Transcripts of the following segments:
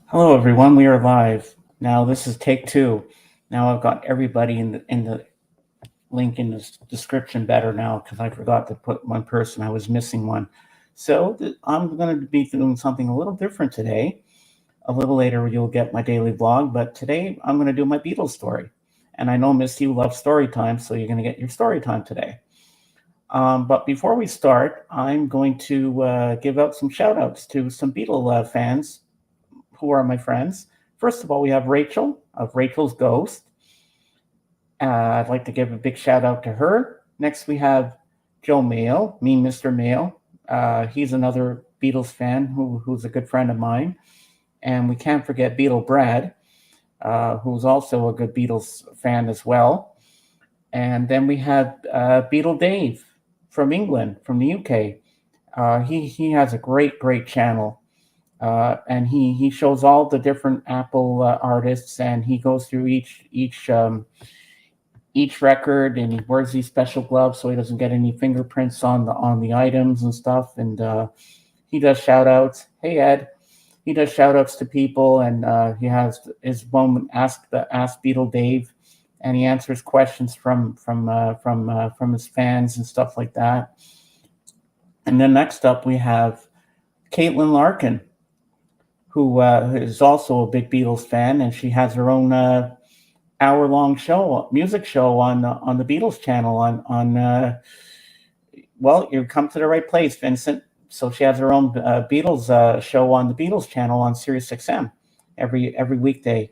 Hello, everyone. We are live now. This is take two. Now I've got everybody in the link in the description better now because I forgot to put one person. I was missing one. So I'm going to be doing something a little different today. A little later, you'll get my daily vlog, but today I'm going to do my Beatles story. And I know Miss you love story time, so you're going to get your story time today. But before we start, I'm going to give out some shout outs to some Beatle fans who are my friends. First of all, we have Rachel of Rachel's Ghost. I'd like to give a big shout out to her. Next, we have Joe Mayo, me, Mr. Mayo. He's another Beatles fan who's a good friend of mine. And we can't forget Beatle Brad, who's also a good Beatles fan as well. And then we have Beatle Dave from England, from the UK. He has a great channel. And he shows all the different Apple artists, and he goes through each record, and he wears these special gloves so he doesn't get any fingerprints on the items and stuff. And he does shout outs. Hey Ed, he does shout outs to people, and he has his one ask Beatle Dave, and he answers questions from his fans and stuff like that. And then next up we have Caitlin Larkin, who is also a big Beatles fan, and she has her own hour-long music show on the Beatles channel. Well, you come to the right place, Vincent. So she has her own Beatles show on the Beatles channel on Sirius XM every weekday.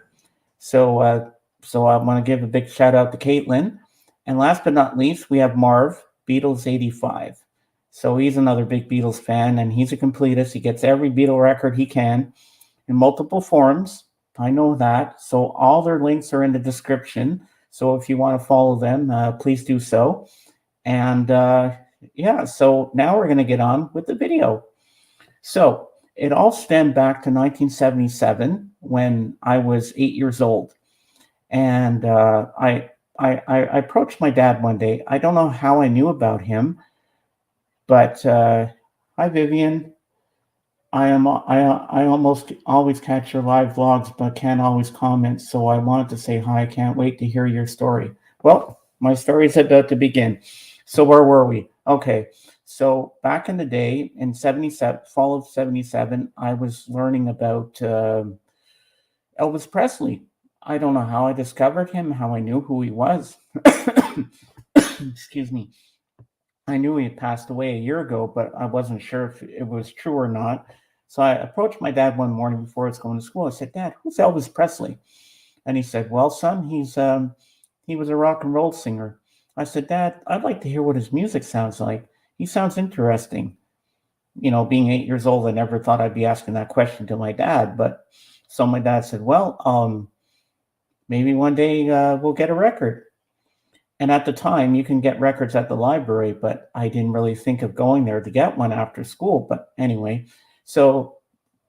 So I want to give a big shout out to Caitlin, and last but not least, we have Marv, Beatles 85. So he's another big Beatles fan, and he's a completist. He gets every Beatle record he can in multiple forms. I know that. So all their links are in the description. So if you want to follow them, please do so. And yeah, so now we're going to get on with the video. So it all stemmed back to 1977 when I was 8 years old. And I approached my dad one day. I don't know how I knew about him, but hi, Vivian. I almost always catch your live vlogs, but can't always comment. So I wanted to say hi. Can't wait to hear your story. Well, my story is about to begin. So where were we? Okay. So back in the day, in 77, fall of 77, I was learning about Elvis Presley. I don't know how I discovered him, how I knew who he was. Excuse me. I knew he had passed away a year ago, but I wasn't sure if it was true or not. So I approached my dad one morning before I was going to school. I said, "Dad, who's Elvis Presley?" And he said, "Well, son, he was a rock and roll singer." I said, "Dad, I'd like to hear what his music sounds like. He sounds interesting." Being 8 years old, I never thought I'd be asking that question to my dad. But so my dad said, "Well, maybe one day we'll get a record." And at the time, you can get records at the library, but I didn't really think of going there to get one after school. But anyway, so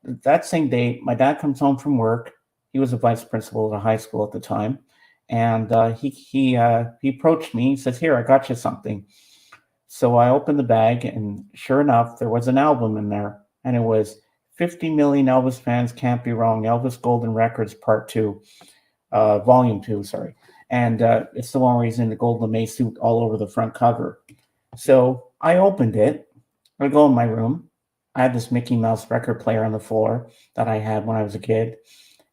that same day, my dad comes home from work. He was a vice principal at a high school at the time, and he approached me. He says, "Here, I got you something." So I opened the bag, and sure enough, there was an album in there, and it was 50 Million Elvis Fans Can't Be Wrong, Elvis Golden Records Part 2, Volume 2, sorry. And it's the one where he's in the gold lame suit all over the front cover. So I opened it. I go in my room. I had this Mickey Mouse record player on the floor that I had when I was a kid.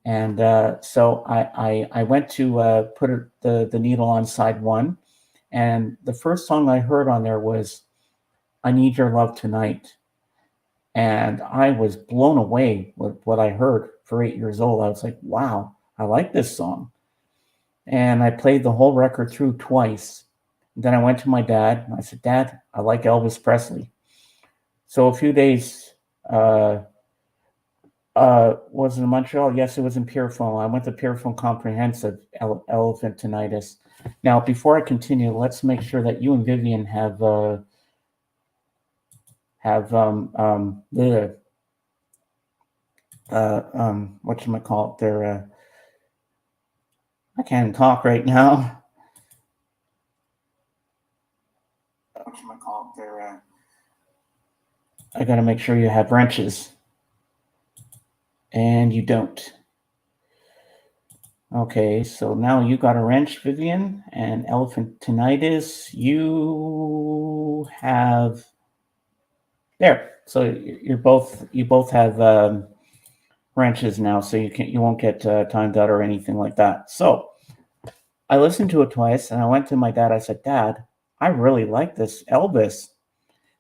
And so I went to put the needle on side one. And the first song I heard on there was I Need Your Love Tonight. And I was blown away with what I heard for 8 years old. I was like, wow, I like this song. And I played the whole record through twice. Then I went to my dad and I said, "Dad, I like Elvis Presley." So a few days, was it in Montreal? Yes, it was in Pierrefonds. I went to Pierrefonds Comprehensive Elephant Tinnitus. Now, before I continue, let's make sure that you and Vivian have the whatchamacallit, their I can't talk right now. Whatchamacallit, their I got to make sure you have wrenches. And you don't. Okay, so now you got a wrench, Vivian, and elephantitis. You have there. So you both have wrenches now, so you won't get timed out or anything like that. So I listened to it twice, and I went to my dad. I said, "Dad, I really like this Elvis."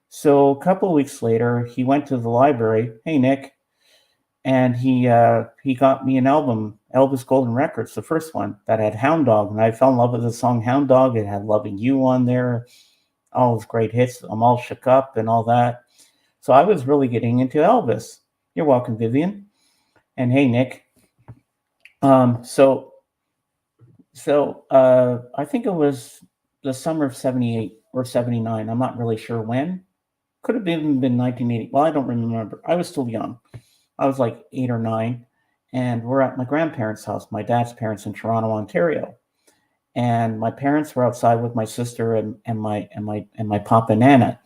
So a couple of weeks later, he went to the library. Hey, Nick, and he got me an album, Elvis Golden Records, the first one that had Hound Dog, and I fell in love with the song Hound Dog. It had Loving You on there, all those great hits. I'm All Shook Up and all that. So I was really getting into Elvis. You're welcome, Vivian, and hey, Nick. Um, so I think it was the summer of '78 or '79. I'm not really sure when. Could have even been 1980. Well, I don't remember. I was still young. I was like 8 or 9, and we're at my grandparents' house, my dad's parents in Toronto, Ontario. And my parents were outside with my sister and my papa and nana.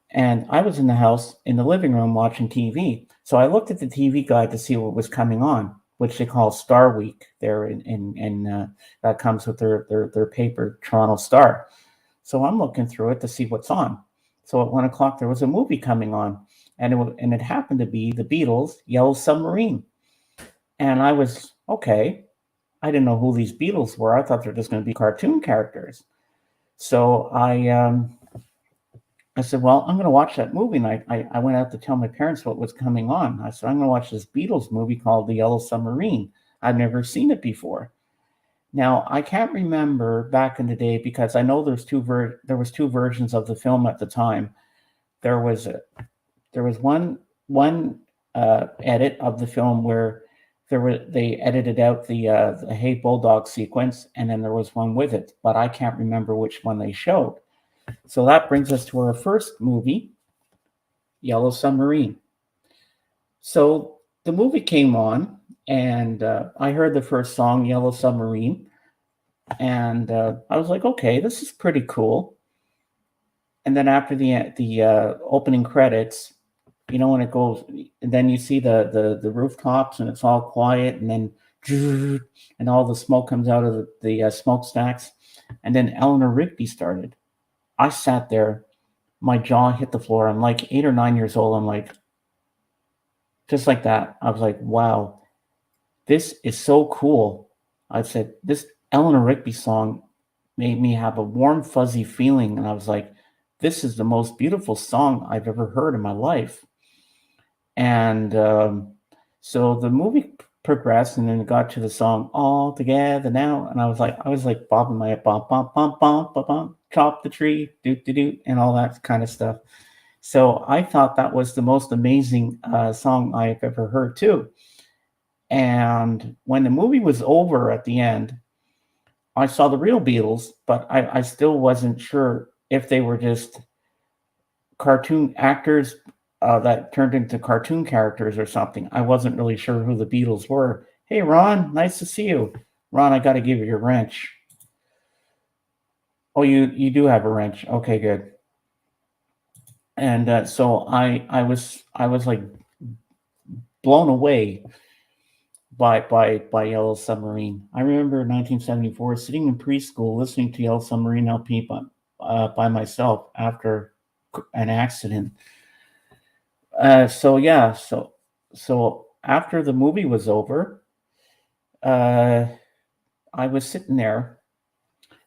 And I was in the house in the living room watching TV. So I looked at the TV guide to see what was coming on, which they call Star Week. There that comes with their paper, Toronto Star. So I'm looking through it to see what's on. So at 1 o'clock there was a movie coming on, and it happened to be the Beatles' Yellow Submarine. And I was okay. I didn't know who these Beatles were. I thought they're just going to be cartoon characters. So I said, well, I'm going to watch that movie. And I went out to tell my parents what was coming on. I said, I'm going to watch this Beatles movie called The Yellow Submarine. I've never seen it before. Now, I can't remember back in the day because I know there was two versions of the film at the time. There was one edit of the film where they edited out the Hey Bulldog sequence, and then there was one with it, but I can't remember which one they showed. So that brings us to our first movie, Yellow Submarine. So the movie came on, and I heard the first song, Yellow Submarine, and I was like, okay, this is pretty cool. And then after the opening credits, you know, when it goes, and then you see the rooftops, and it's all quiet, and then and all the smoke comes out of the smokestacks, and then Eleanor Rigby started. I sat there, my jaw hit the floor. I'm like 8 or 9 years old. I'm like, just like that. I was like, wow, this is so cool. I said, this Eleanor Rigby song made me have a warm, fuzzy feeling. And I was like, this is the most beautiful song I've ever heard in my life. And so the movie progressed, and then it got to the song All Together Now. And I was like bobbing my head, bum, bum, bum, bum, bum, bum, chop the tree, do, do, do, and all that kind of stuff. So I thought that was the most amazing song I've ever heard too. And when the movie was over at the end, I saw the real Beatles, but I still wasn't sure if they were just cartoon actors that turned into cartoon characters or something. I wasn't really sure who the Beatles were. Hey, Ron, nice to see you. Ron, I got to give you your wrench. Oh, you do have a wrench. Okay, good. And so I was like blown away by Yellow Submarine. I remember in 1974 sitting in preschool listening to Yellow Submarine LP by myself after an accident. So after the movie was over, I was sitting there,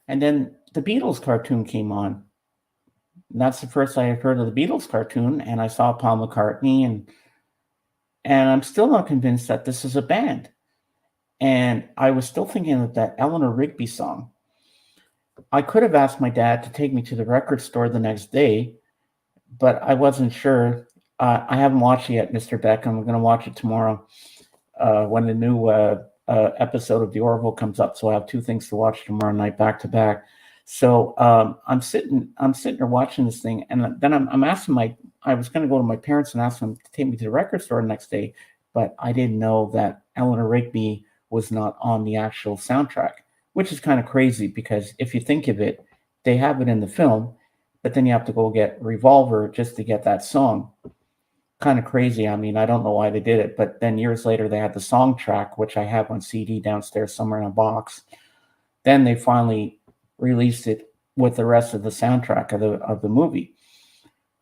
and then the Beatles cartoon came on. And that's the first I had heard of the Beatles cartoon, and I saw Paul McCartney, and I'm still not convinced that this is a band. And I was still thinking of that Eleanor Rigby song. I could have asked my dad to take me to the record store the next day, but I wasn't sure. I haven't watched it yet, Mr. Beck. I'm going to watch it tomorrow when the new episode of The Orville comes up. So I have two things to watch tomorrow night back to back. So I'm sitting there watching this thing, and then I'm asking I was going to go to my parents and ask them to take me to the record store the next day, but I didn't know that Eleanor Rigby was not on the actual soundtrack, which is kind of crazy because if you think of it, they have it in the film, but then you have to go get Revolver just to get that song. kind of crazy. I mean, I don't know why they did it, but then years later they had the song track, which I have on CD downstairs somewhere in a box. Then they finally released it with the rest of the soundtrack of the movie.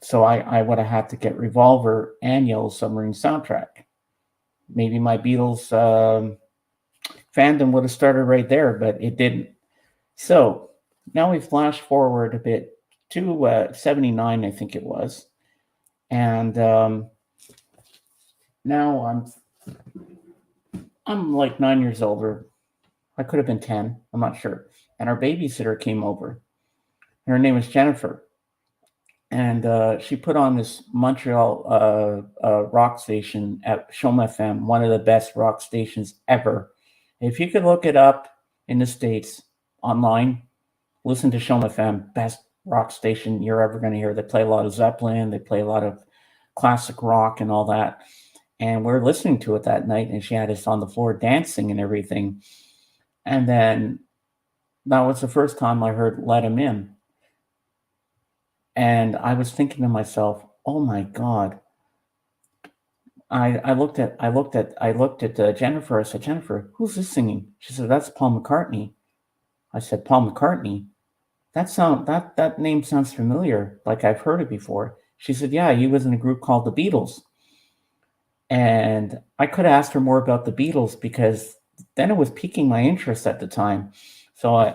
So I would have had to get Revolver and Yellow Submarine soundtrack. Maybe my Beatles fandom would have started right there, but it didn't. So now we flash forward a bit to 79, I think it was. And now I'm like 9 years older. I could have been 10. I'm not sure. And our babysitter came over. Her name was Jennifer. And she put on this Montreal rock station at Shom FM, one of the best rock stations ever. If you could look it up in the States online, listen to Shom FM, best rock station you're ever going to hear. They play a lot of Zeppelin, they play a lot of classic rock and all that. And we're listening to it that night, and she had us on the floor dancing and everything. And then that was the first time I heard Let 'Em In. And I was thinking to myself, oh my God. I looked at Jennifer. I said, Jennifer, who's this singing? She said, that's Paul McCartney. I said, Paul McCartney? That name sounds familiar, like I've heard it before. She said, yeah, he was in a group called the Beatles. And I could have asked her more about the Beatles because then it was piquing my interest at the time. So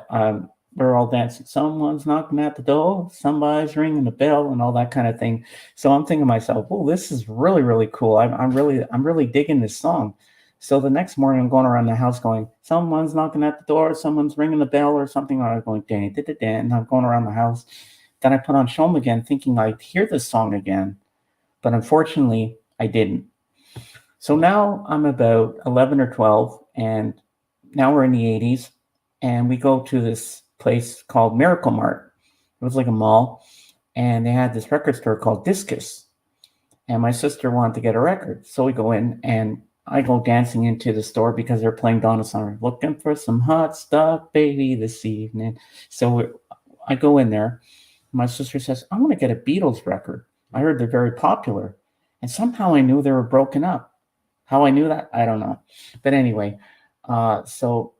we're all dancing. Someone's knocking at the door. Somebody's ringing the bell, and all that kind of thing. So I'm thinking to myself, "Oh, this is really, really cool. I'm really digging this song." So the next morning, I'm going around the house going, "Someone's knocking at the door. Someone's ringing the bell, or something." And I'm going, "Dan, dan, dan," and I'm going around the house. Then I put on Shom again, thinking I'd hear this song again, but unfortunately, I didn't. So now I'm about 11 or 12, and now we're in the 80s, and we go to this place called Miracle Mart. It was like a mall, and they had this record store called Discus, and my sister wanted to get a record. So we go in, and I go dancing into the store because they're playing Donna Summer, looking for some hot stuff, baby, this evening. So I go in there. My sister says, I want to get a Beatles record. I heard they're very popular. And somehow I knew they were broken up. How I knew that, I don't know. But anyway, so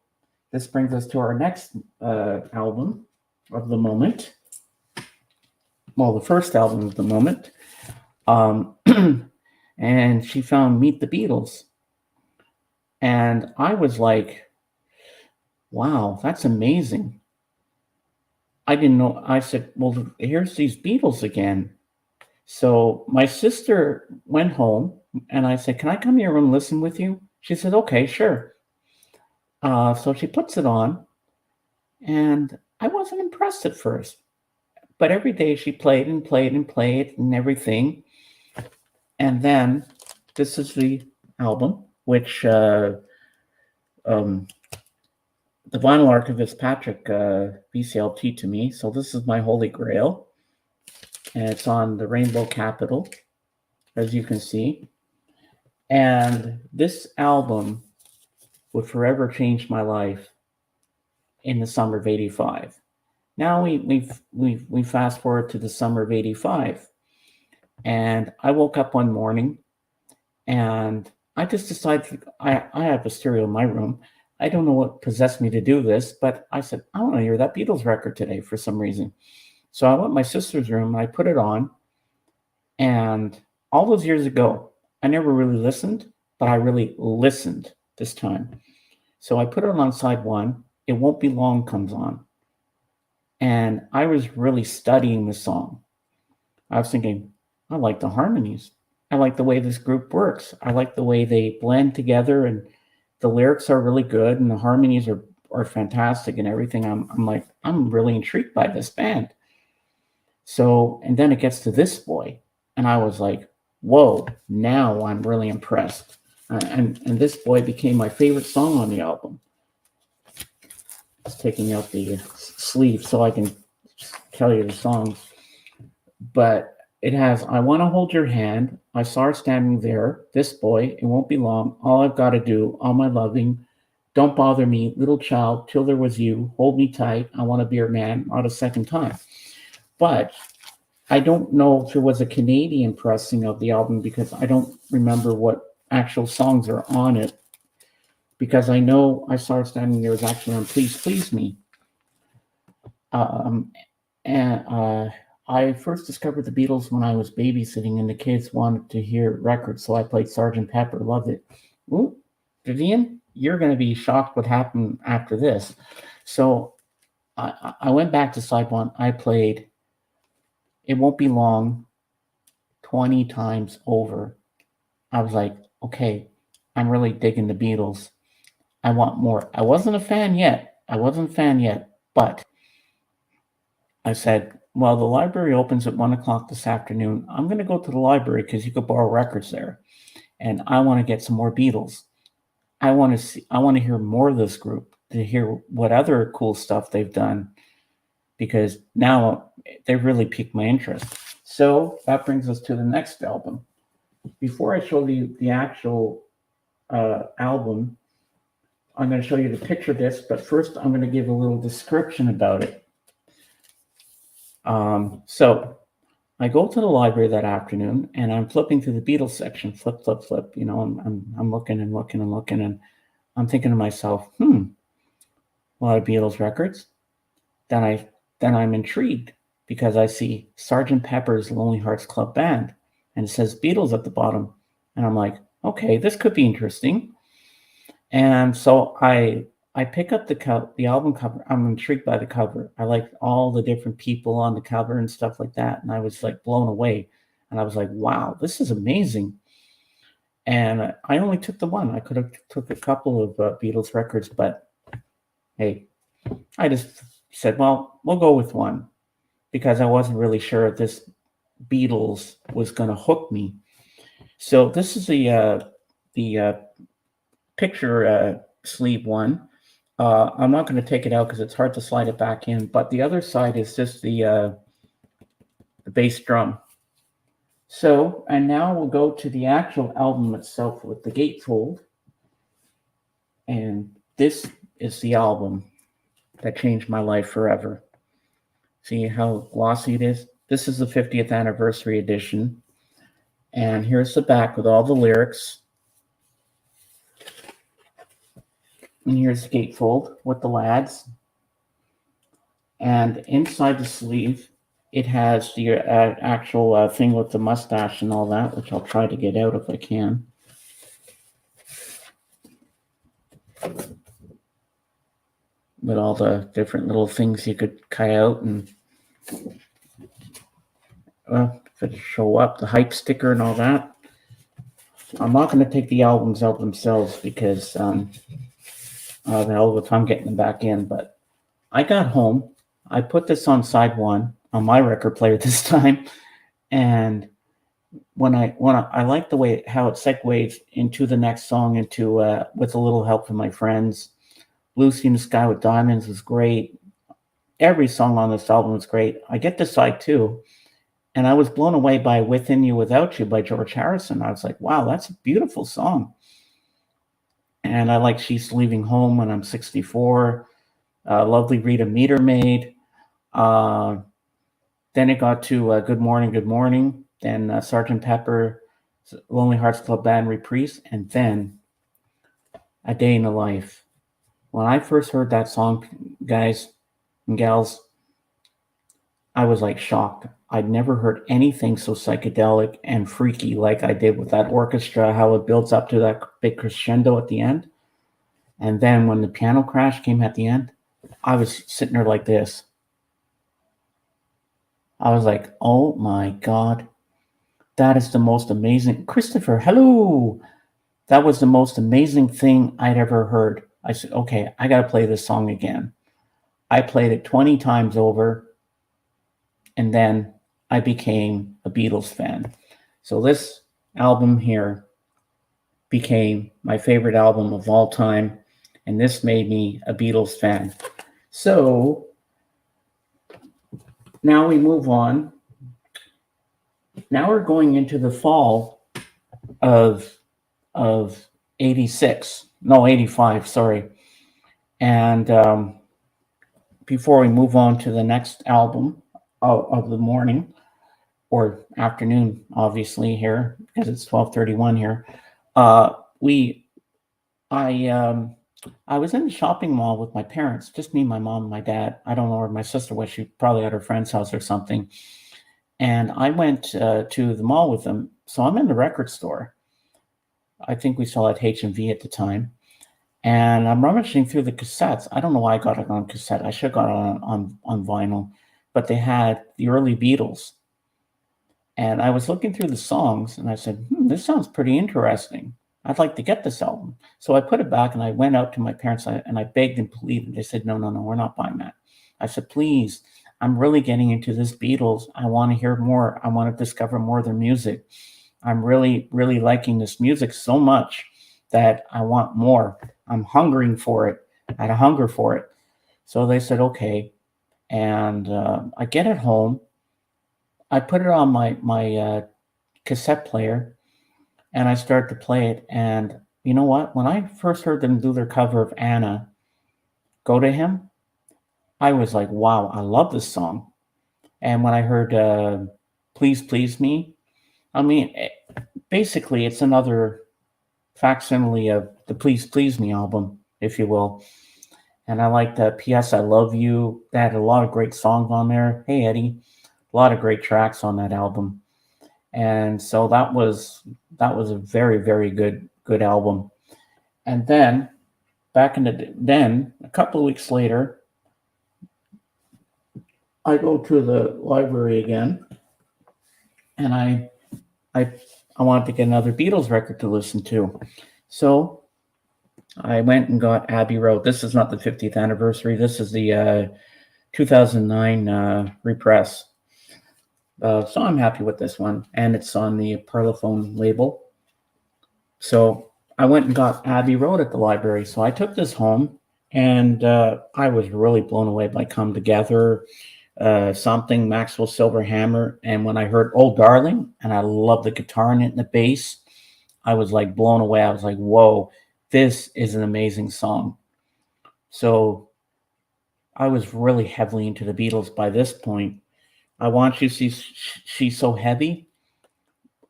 this brings us to our next album of the moment. Well, the first album of the moment. And she found Meet the Beatles. And I was like, wow, that's amazing. I didn't know. I said, well, here's these Beatles again. So my sister went home, and I said, can I come to your room and listen with you? She said, okay, sure. So she puts it on, and I wasn't impressed at first. But every day she played and played and played and everything. And then this is the album, which the vinyl archivist Patrick VCLT to me. So this is my holy grail. And it's on the Rainbow Capital, as you can see. And this album would forever change my life in the summer of '85. Now we fast forward to the summer of '85. And I woke up one morning and I just decided I have a stereo in my room. I don't know what possessed me to do this, but I said, I want to hear that Beatles record today for some reason. So I went to my sister's room and I put it on. And all those years ago, I never really listened, but I really listened this time. So I put it on side one. It Won't Be Long comes on. And I was really studying the song. I was thinking, I like the harmonies. I like the way this group works. I like the way they blend together, and the lyrics are really good, and the harmonies are fantastic and everything. I'm like, I'm really intrigued by this band. So, and then it gets to This Boy, and I was like, whoa, now I'm really impressed. And This Boy became my favorite song on the album. Just taking out the sleeve so I can tell you the songs. But it has I Want to Hold Your Hand, I Saw Her Standing There, This Boy, It Won't Be Long, All I've Got to Do, All My Loving, Don't Bother Me, Little Child, Till There Was You, Hold Me Tight, I Want to Be Your Man, Not a Second Time. But I don't know if it was a Canadian pressing of the album because I don't remember what actual songs are on it. Because I know I saw it standing there was actually on Please Please Me. Um, and I first discovered the Beatles when I was babysitting, and the kids wanted to hear records, so I played Sergeant Pepper. Loved it. Ooh, Vivian, you're going to be shocked what happened after this. So I went back to side one. I played It Won't Be Long 20 times over. I was like, okay, I'm really digging the Beatles. I want more. I wasn't a fan yet. But I said, well, the library opens at 1 o'clock this afternoon. I'm going to go to the library because you could borrow records there. And I want to get some more Beatles. I want to hear more of this group, to hear what other cool stuff they've done, because now they really piqued my interest. So that brings us to the next album. Before I show you the actual album, I'm going to show you the picture disc, but first I'm going to give a little description about it. So I go to the library that afternoon, and I'm flipping through the Beatles section, flip. You know, I'm looking, and I'm thinking to myself, a lot of Beatles records. Then I'm intrigued because I see Sergeant Pepper's Lonely Hearts Club Band, and it says Beatles at the bottom, and I'm like, okay, this could be interesting. And so I pick up the album cover. I'm intrigued by the cover. I like all the different people on the cover and stuff like that. And I was like blown away. And I was like, wow, this is amazing. And I only took the one. I could have took a couple of Beatles records, but hey, I just said, well, we'll go with one because I wasn't really sure if this Beatles was going to hook me. So this is the picture sleeve one. I'm not going to take it out because it's hard to slide it back in, but the other side is just the bass drum. So, and now we'll go to the actual album itself with the gatefold. And this is the album that changed my life forever. See how glossy it is? This is the 50th anniversary edition. And here's the back with all the lyrics. And here's the gatefold with the lads. And inside the sleeve, it has the actual thing with the mustache and all that, which I'll try to get out if I can. With all the different little things you could cut out and if it show up, the hype sticker and all that. I'm not going to take the albums out themselves because the hell of a time getting them back in. But I got home. I put this on side one on my record player this time, and when I like the way how it segues into the next song into with a little help from my friends. Lucy in the Sky with Diamonds was great. Every song on this album was great. I get to side two, and I was blown away by Within You Without You by George Harrison. I was like, wow, that's a beautiful song. And I like She's Leaving Home When I'm 64. Lovely Rita Meter Maid. Then it got to Good Morning. Then Sgt. Pepper, Lonely Hearts Club Band reprise. And then A Day in the Life. When I first heard that song, guys and gals, I was like shocked. I'd never heard anything so psychedelic and freaky like I did with that orchestra, how it builds up to that big crescendo at the end. And then when the piano crash came at the end, I was sitting there like this. I was like, oh my God, that is the most amazing. Christopher, hello. That was the most amazing thing I'd ever heard. I said, okay, I got to play this song again. I played it 20 times over, and then I became a Beatles fan. So this album here became my favorite album of all time, and this made me a Beatles fan. So now we move on. Now we're going into the fall of 85, sorry. And before we move on to the next album of the morning, or afternoon, obviously here because it's 12:31 here. Uh, we I I was in the shopping mall with my parents, just me, my mom, and my dad. I don't know where my sister was. She probably at her friend's house or something. And I went to the mall with them. So I'm in the record store. I think we still had H&V at the time. And I'm rummaging through the cassettes. I don't know why I got it on cassette. I should have got it on vinyl. But they had the early Beatles. And I was looking through the songs and I said, this sounds pretty interesting. I'd like to get this album. So I put it back and I went out to my parents and I begged and pleaded. They said, no, we're not buying that. I said, please, I'm really getting into this Beatles. I want to hear more. I want to discover more of their music. I'm really, really liking this music so much that I want more. I'm hungering for it. I had a hunger for it. So they said, okay. And I get it home. I put it on my cassette player and I start to play it. And you know what? When I first heard them do their cover of Anna, Go to Him, I was like, wow, I love this song. And when I heard Please Please Me, I mean, basically it's another facsimile of the Please Please Me album, if you will. And I liked P.S. I Love You. They had a lot of great songs on there. Hey, Eddie. A lot of great tracks on that album. And so that was a very, very good album. And then a couple of weeks later, I go to the library again and I wanted to get another Beatles record to listen to. So I went and got Abbey Road. This is not the 50th anniversary. This is the 2009 repress. So I'm happy with this one. And it's on the Parlophone label. So I went and got Abbey Road at the library. So I took this home and I was really blown away by Come Together, something, Maxwell Silver Hammer. And when I heard Old Darling, and I love the guitar in it and the bass, I was like blown away. I was like, whoa, this is an amazing song. So I was really heavily into the Beatles by this point. I Want You, She's So Heavy,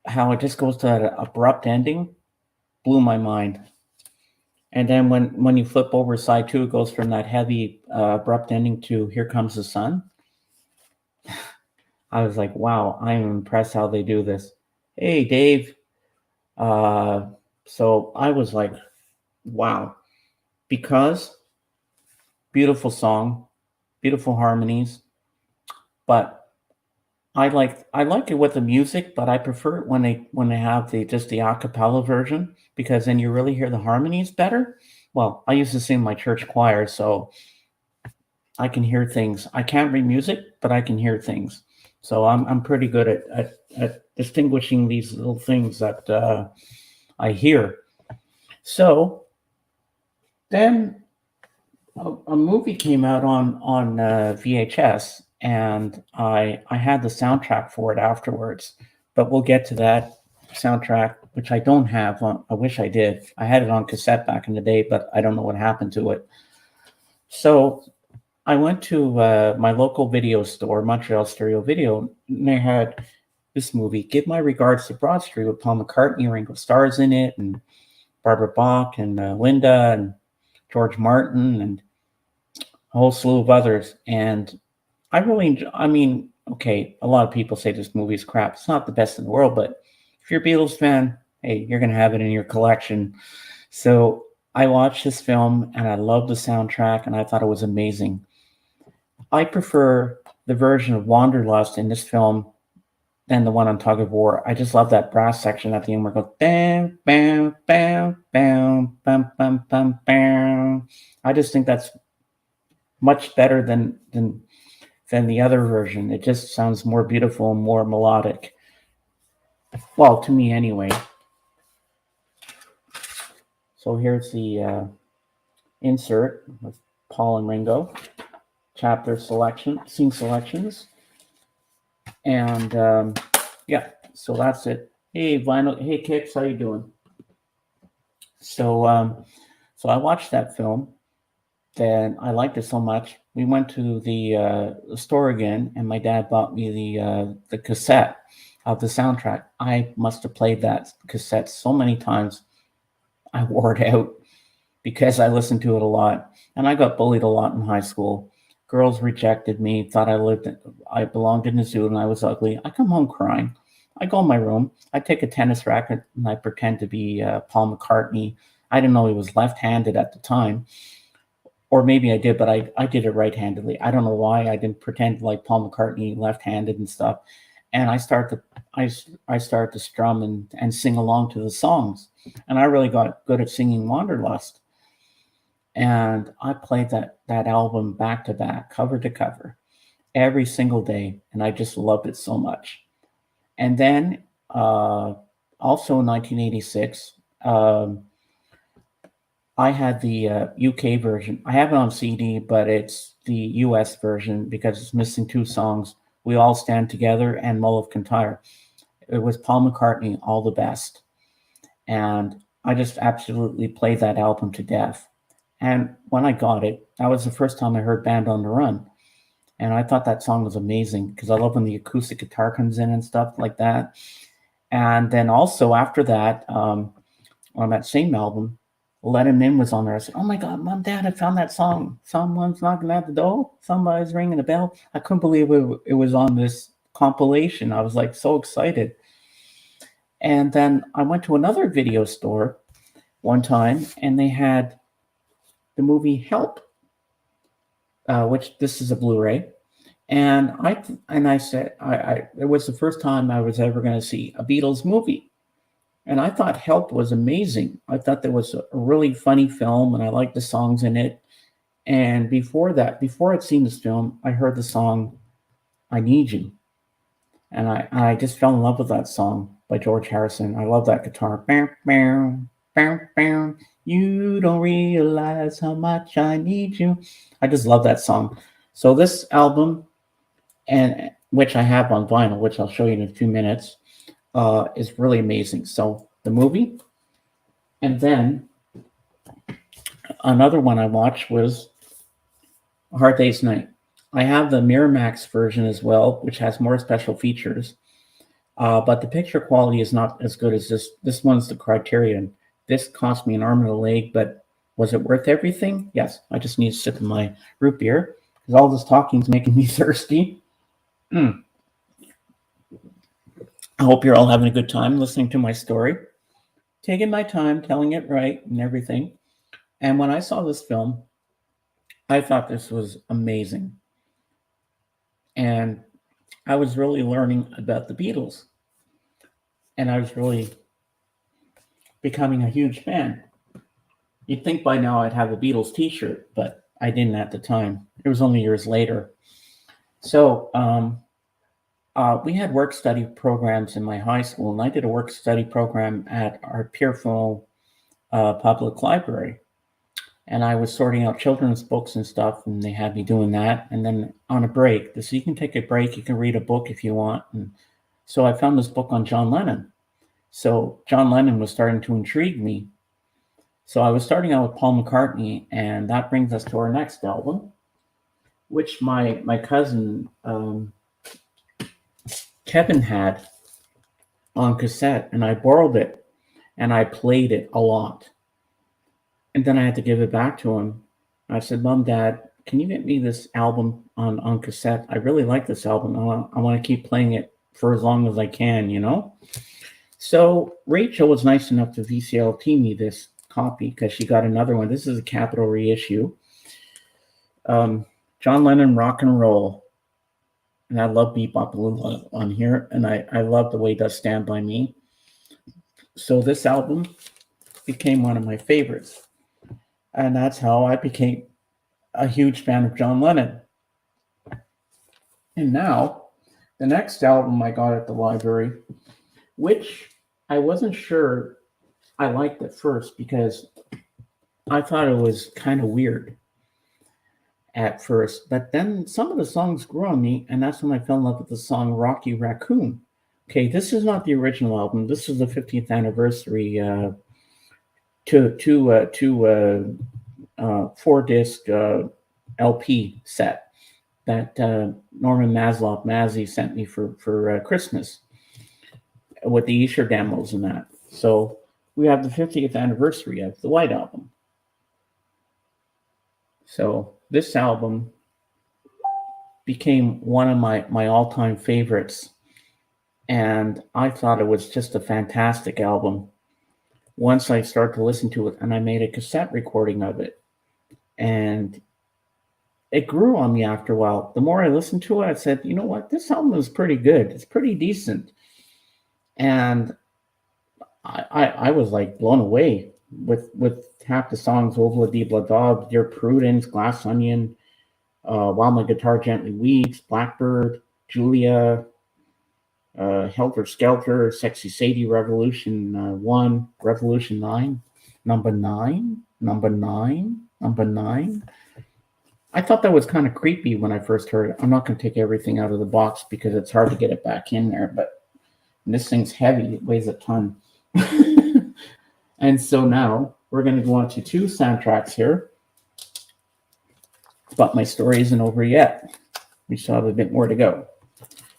how it just goes to that abrupt ending, blew my mind. And then when you flip over side two, it goes from that heavy abrupt ending to Here Comes the Sun. I was like, wow, I am impressed how they do this. Hey, Dave. So I was like, wow, because beautiful song, beautiful harmonies, but I like it with the music, but I prefer it when they have just the a cappella version, because then you really hear the harmonies better. Well, I used to sing my church choir, so I can hear things. I can't read music, but I can hear things. So I'm pretty good at distinguishing these little things that I hear. So then a movie came out on VHS, and I had the soundtrack for it afterwards. But we'll get to that soundtrack, which I don't have on. I wish I did. I had it on cassette back in the day, but I don't know what happened to it. So I went to my local video store, Montreal Stereo Video, and they had this movie, Give My Regards to Broad Street, with Paul McCartney, Ringo Starr's in it, and Barbara Bach, and Linda, and George Martin, and a whole slew of others. And I really enjoy, I mean, okay, a lot of people say this movie is crap. It's not the best in the world, but if you're a Beatles fan, hey, you're going to have it in your collection. So I watched this film and I loved the soundtrack and I thought it was amazing. I prefer the version of Wanderlust in this film than the one on Tug of War. I just love that brass section at the end where it goes bam, bam, bam, bam, bam, bam, bam, bam. I just think that's much better than the other version. It just sounds more beautiful and more melodic. Well, to me anyway. So here's the insert with Paul and Ringo, chapter selection, scene selections. And yeah, so that's it. Hey, Vinyl. Hey, Kix, how you doing? So I watched that film. Then I liked it so much. we went to the store again, and my dad bought me the cassette of the soundtrack. I must have played that cassette so many times I wore it out because I listened to it a lot, and I got bullied a lot in high school. Girls rejected me, thought I belonged in the zoo, and I was ugly. I come home crying. I go in my room. I take a tennis racket and I pretend to be Paul McCartney. I didn't know he was left-handed at the time, or maybe I did, but I did it right-handedly. I don't know why I didn't pretend like Paul McCartney, left-handed and stuff. And I started to strum and sing along to the songs, and I really got good at singing Wanderlust. And I played that album back to back, cover to cover, every single day, and I just loved it so much. And then also in 1986, I had the UK version. I have it on CD, but it's the US version because it's missing two songs: "We All Stand Together" and "Mull of Kintyre." It was Paul McCartney, "All the Best," and I just absolutely played that album to death. And when I got it, that was the first time I heard Band on the Run. And I thought that song was amazing because I love when the acoustic guitar comes in and stuff like that. And then also after that, on that same album, Let Him In was on there. I said, "Oh my God, Mom, Dad, I found that song. Someone's knocking at the door. Somebody's ringing the bell." I couldn't believe it was on this compilation. I was like so excited. And then I went to another video store one time, and they had the movie Help, which this is a Blu-ray. And I said, it was the first time I was ever going to see a Beatles movie. And I thought Help was amazing. I thought there was a really funny film, and I liked the songs in it. And before I'd seen this film, I heard the song "I Need You." And I just fell in love with that song by George Harrison. I love that guitar. Bam, bam, bam, bam. You don't realize how much I need you. I just love that song. So this album, and which I have on vinyl, which I'll show you in a few minutes, is really amazing. So the movie, and then another one I watched was A Hard Day's Night. I have the Miramax version as well, which has more special features. But the picture quality is not as good as this. This one's the Criterion. This cost me an arm and a leg, but was it worth everything? Yes. I just need a sip of my root beer because all this talking is making me thirsty. I hope you're all having a good time listening to my story, taking my time, telling it right and everything. And when I saw this film, I thought this was amazing. And I was really learning about the Beatles. And I was really becoming a huge fan. You'd think by now I'd have a Beatles t-shirt, but I didn't at the time. It was only years later. So we had work-study programs in my high school, and I did a work-study program at our Pierrefond public library. And I was sorting out children's books and stuff, and they had me doing that. And then on a break, so you can take a break, you can read a book if you want. And so I found this book on John Lennon. So John Lennon was starting to intrigue me. So I was starting out with Paul McCartney, and that brings us to our next album, which my cousin Kevin had on cassette, and I borrowed it, and I played it a lot. And then I had to give it back to him. I said, "Mom, Dad, can you get me this album on cassette? I really like this album. I want to keep playing it for as long as I can, you know?" So Rachel was nice enough to VCLT me this copy because she got another one. This is a Capitol reissue. John Lennon, Rock and Roll. And I love Bebop Balloon on here. And I love the way it does Stand By Me. So this album became one of my favorites. And that's how I became a huge fan of John Lennon. And now, the next album I got at the library, which I wasn't sure I liked at first because I thought it was kind of weird at first. But then some of the songs grew on me, and that's when I fell in love with the song Rocky Raccoon. Okay, this is not the original album. This is the 50th anniversary four-disc LP set that Norman Maslow Mazzy sent me for Christmas with the Easter demos and that. So we have the 50th anniversary of the White Album. So this album became one of my all-time favorites, and I thought it was just a fantastic album. Once I started to listen to it, and I made a cassette recording of it, and it grew on me after a while. The more I listened to it, I said, you know what, this album is pretty good. It's pretty decent. And I was like blown away with half the songs: Ovala Dibla Dog, Dear Prudence, Glass Onion, While My Guitar Gently Weeps, Blackbird, Julia, Helter Skelter, Sexy Sadie, Revolution 1, Revolution 9, number 9. I thought that was kind of creepy when I first heard it. I'm not going to take everything out of the box because it's hard to get it back in there, but this thing's heavy. It weighs a ton. And so now we're going to go on to 2 soundtracks here. But my story isn't over yet. We still have a bit more to go.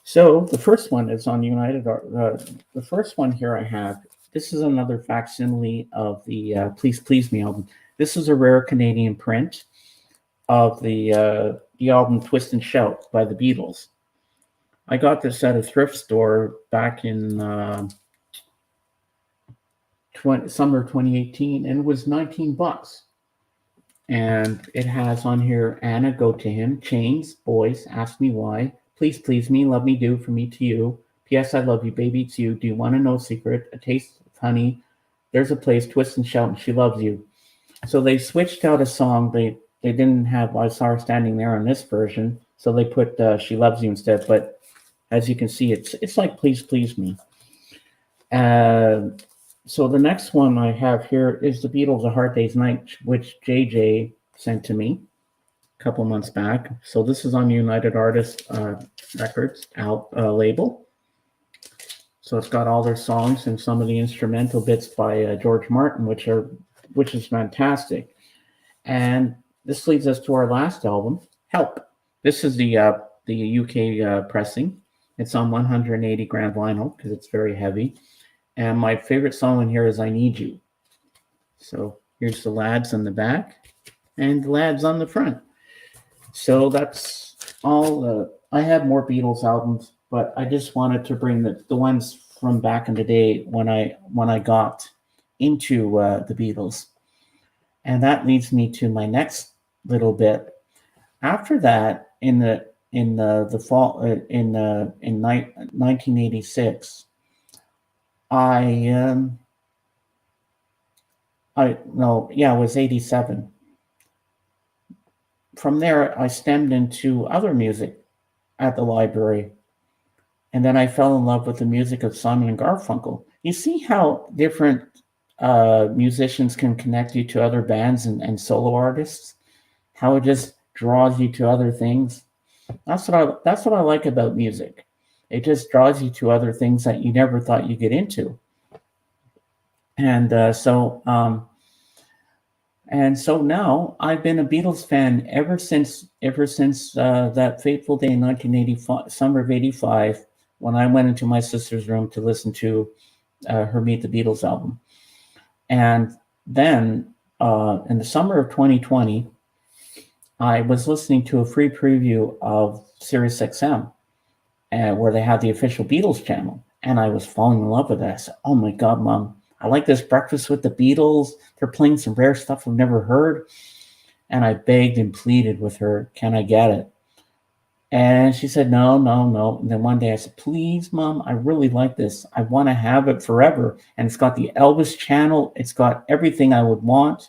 So the first one is on United Art. The first one here I have, this is another facsimile of the Please Please Me album. This is a rare Canadian print of the album Twist and Shout by the Beatles. I got this at a thrift store back in summer 2018, and it was $19. And it has on here, Anna, Go to Him, Chains, Boys, Ask Me Why, Please Please Me, Love Me Do, For Me to You, P.S. I Love You, Baby It's You, Do You Want to Know Secret, A Taste of Honey, There's a Place, Twist and Shout, and She Loves You. So they switched out a song. They didn't have I Saw Her Standing There on this version, so they put She Loves You instead. But as you can see, it's like Please Please Me. So the next one I have here is the Beatles' A Hard Day's Night, which JJ sent to me a couple months back. So this is on United Artists Records label. So it's got all their songs and some of the instrumental bits by George Martin, which is fantastic. And this leads us to our last album, Help. This is the UK pressing. It's on 180 gram vinyl because it's very heavy. And my favorite song in here is I Need You. So here's the lads on the back and the lads on the front. So that's all. I have more Beatles albums, but I just wanted to bring the ones from back in the day when I got into the Beatles. And that leads me to my next little bit. After that, in the fall in 1986, it was 87. From there, I stemmed into other music at the library. And then I fell in love with the music of Simon and Garfunkel. You see how different musicians can connect you to other bands and solo artists? How it just draws you to other things? That's what I like about music. It just draws you to other things that you never thought you'd get into. And so now I've been a Beatles fan ever since that fateful day in 1985, summer of 85, when I went into my sister's room to listen to her Meet the Beatles album. And then in the summer of 2020, I was listening to a free preview of Sirius XM, where they had the official Beatles channel, and I was falling in love with that. I said, "Oh my God, Mom, I like this Breakfast with the Beatles. They're playing some rare stuff I've never heard." And I begged and pleaded with her, "Can I get it?" And she said, no. And then one day I said, "Please, Mom, I really like this. I want to have it forever. And it's got the Elvis channel. It's got everything I would want."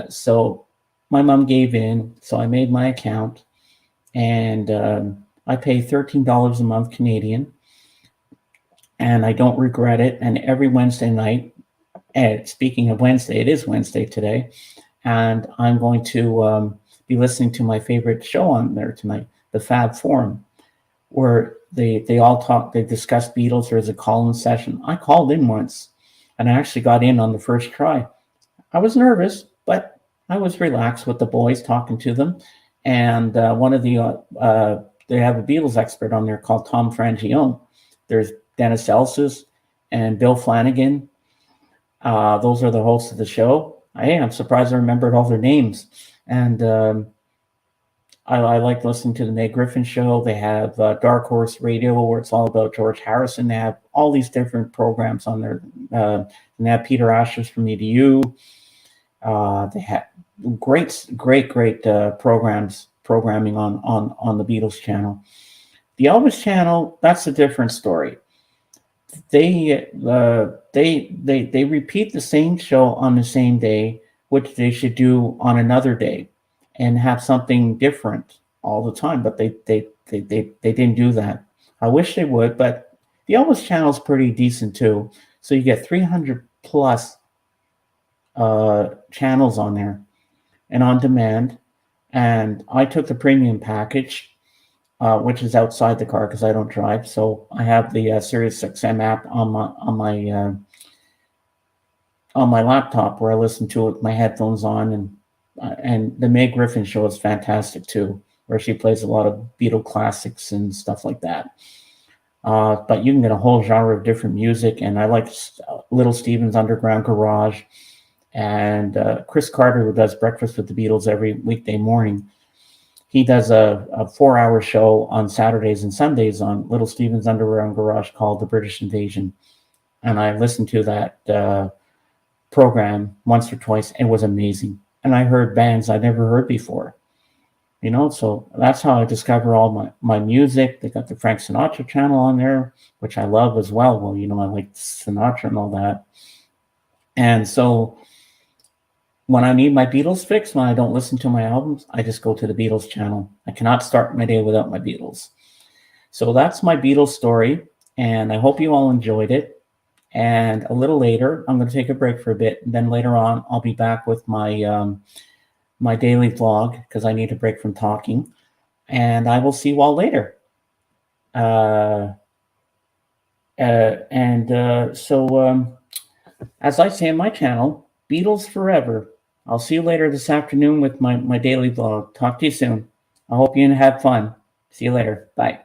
So my mom gave in. So I made my account, and I pay $13 a month Canadian. And I don't regret it. And every Wednesday night, and speaking of Wednesday, it is Wednesday today, and I'm going to be listening to my favorite show on there tonight, the Fab Forum, where they all talk, they discuss Beatles. There's a call-in session. I called in once, and I actually got in on the first try. I was nervous, but I was relaxed with the boys, talking to them, and one of they have a Beatles expert on there called Tom Frangione. There's Dennis Elsis and Bill Flanagan. Those are the hosts of the show. I'm surprised I remembered all their names. And I like listening to the Meg Griffin show. They have Dark Horse Radio, where it's all about George Harrison. They have all these different programs on there. And they have Peter Ashers from EDU. They have great programming on the Beatles channel. The Elvis channel, that's a different story. They repeat the same show on the same day, which they should do on another day, and have something different all the time. But they didn't do that. I wish they would, but the Elvis channel is pretty decent too. So you get 300 plus channels on there and on demand. And I took the premium package, which is outside the car because I don't drive. So I have the Sirius XM app on my laptop, where I listen to it with my headphones on, and the Meg Griffin show is fantastic too, where she plays a lot of Beatle classics and stuff like that. But you can get a whole genre of different music, and I like Little Steven's Underground Garage, and Chris Carter, who does Breakfast with the Beatles every weekday morning. He does a 4-hour show on Saturdays and Sundays on Little Steven's Underground Garage called The British Invasion. And I listened to that program once or twice. It was amazing. And I heard bands I'd never heard before. So that's how I discover all my music. They got the Frank Sinatra channel on there, which I love as well. Well, I like Sinatra and all that. And so when I need my Beatles fix, when I don't listen to my albums, I just go to the Beatles channel. I cannot start my day without my Beatles. So that's my Beatles story, and I hope you all enjoyed it. And a little later, I'm going to take a break for a bit. And then later on, I'll be back with my my daily vlog, because I need a break from talking. And I will see you all later. So as I say on my channel, Beatles forever. I'll see you later this afternoon with my daily vlog. Talk to you soon. I hope you have fun. See you later. Bye.